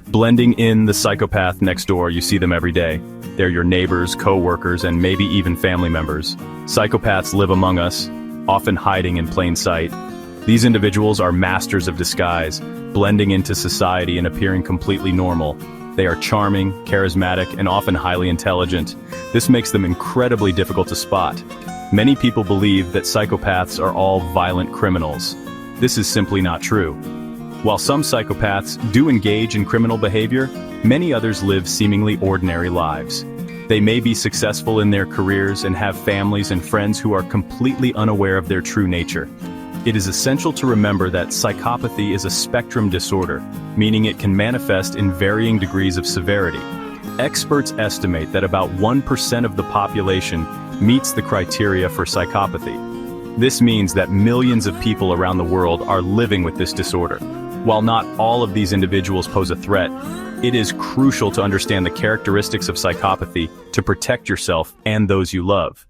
Blending in the psychopath next door, you see them every day. They're your neighbors, co-workers, and maybe even family members. Psychopaths live among us, often hiding in plain sight. These individuals are masters of disguise, blending into society and appearing completely normal. They are charming, charismatic, and often highly intelligent. This makes them incredibly difficult to spot. Many people believe that psychopaths are all violent criminals. This is simply not true. While some psychopaths do engage in criminal behavior, many others live seemingly ordinary lives. They may be successful in their careers and have families and friends who are completely unaware of their true nature. It is essential to remember that psychopathy is a spectrum disorder, meaning it can manifest in varying degrees of severity. Experts estimate that about 1% of the population meets the criteria for psychopathy. This means that millions of people around the world are living with this disorder. While not all of these individuals pose a threat, it is crucial to understand the characteristics of psychopathy to protect yourself and those you love.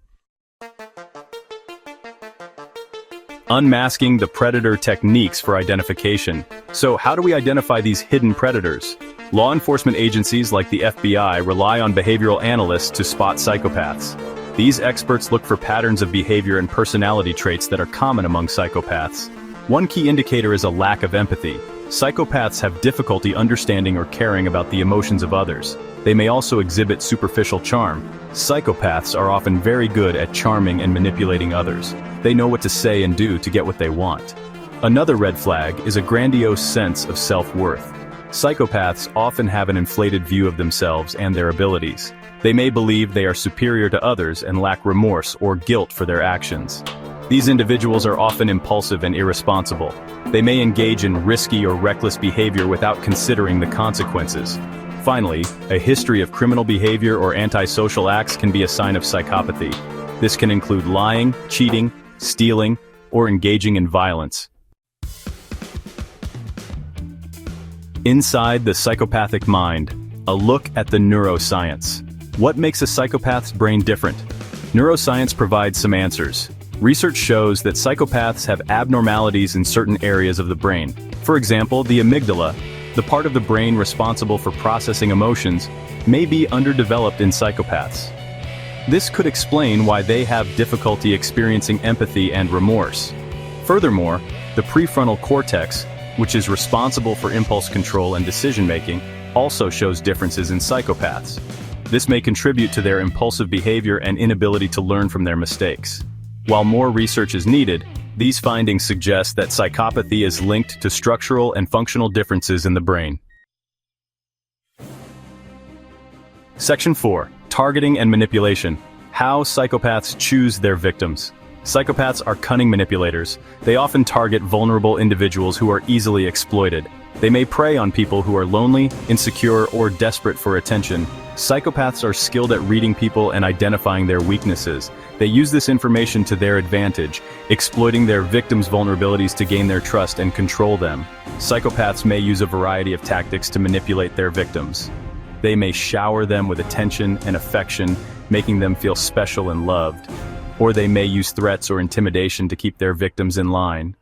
Unmasking the predator techniques for identification. So how do we identify these hidden predators? Law enforcement agencies like the FBI rely on behavioral analysts to spot psychopaths. These experts look for patterns of behavior and personality traits that are common among psychopaths. One key indicator is a lack of empathy. Psychopaths have difficulty understanding or caring about the emotions of others. They may also exhibit superficial charm. Psychopaths are often very good at charming and manipulating others. They know what to say and do to get what they want. Another red flag is a grandiose sense of self-worth. Psychopaths often have an inflated view of themselves and their abilities. They may believe they are superior to others and lack remorse or guilt for their actions. These individuals are often impulsive and irresponsible. They may engage in risky or reckless behavior without considering the consequences. Finally, a history of criminal behavior or antisocial acts can be a sign of psychopathy. This can include lying, cheating, stealing, or engaging in violence. Inside the psychopathic mind, a look at the neuroscience. What makes a psychopath's brain different? Neuroscience provides some answers. Research shows that psychopaths have abnormalities in certain areas of the brain. For example, the amygdala, the part of the brain responsible for processing emotions, may be underdeveloped in psychopaths. This could explain why they have difficulty experiencing empathy and remorse. Furthermore, the prefrontal cortex, which is responsible for impulse control and decision-making, also shows differences in psychopaths. This may contribute to their impulsive behavior and inability to learn from their mistakes. While more research is needed, these findings suggest that psychopathy is linked to structural and functional differences in the brain. Section 4. Targeting and manipulation. How psychopaths choose their victims. Psychopaths are cunning manipulators. They often target vulnerable individuals who are easily exploited. They may prey on people who are lonely, insecure, or desperate for attention. Psychopaths are skilled at reading people and identifying their weaknesses. They use this information to their advantage, exploiting their victims' vulnerabilities to gain their trust and control them. Psychopaths may use a variety of tactics to manipulate their victims. They may shower them with attention and affection, making them feel special and loved. Or they may use threats or intimidation to keep their victims in line.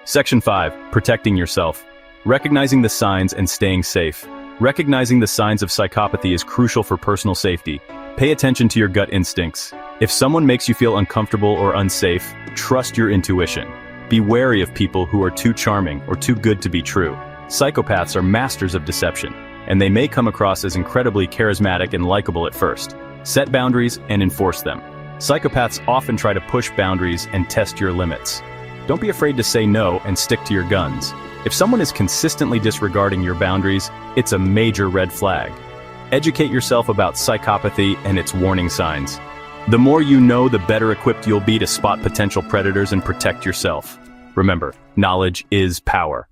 Section 5. Protecting yourself. Recognizing the signs and staying safe. Recognizing the signs of psychopathy is crucial for personal safety. Pay attention to your gut instincts. If someone makes you feel uncomfortable or unsafe, trust your intuition. Be wary of people who are too charming or too good to be true. Psychopaths are masters of deception, and they may come across as incredibly charismatic and likable at first. Set boundaries and enforce them. Psychopaths often try to push boundaries and test your limits. Don't be afraid to say no and stick to your guns. If someone is consistently disregarding your boundaries, it's a major red flag. Educate yourself about psychopathy and its warning signs. The more you know, the better equipped you'll be to spot potential predators and protect yourself. Remember, knowledge is power.